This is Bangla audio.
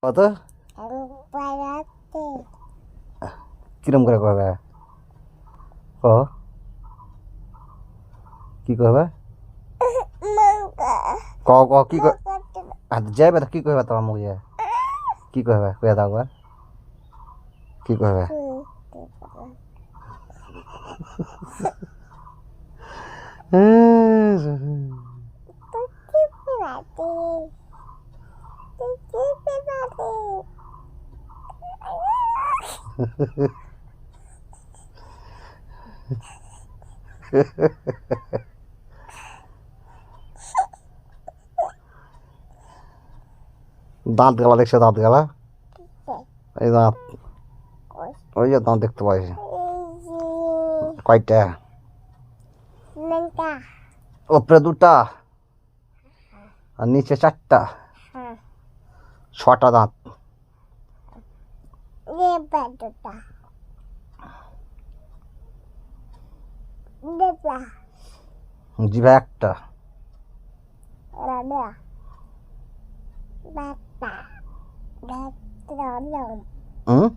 কত কিরম করে কবে ক কি কবে ক ক কি যাইবে তো কি কইবা তোমার মুখ যায় কি কইবা কইয়া দাও একবার কি কইবা দাঁত গেলা দেখছো দাঁত গেলা এই দাঁত ওই যে দাঁত দেখতে পাইছি কয়টা উপরে দুটা আর নিচে চারটা ছটা দাঁত জিভা একটা হুম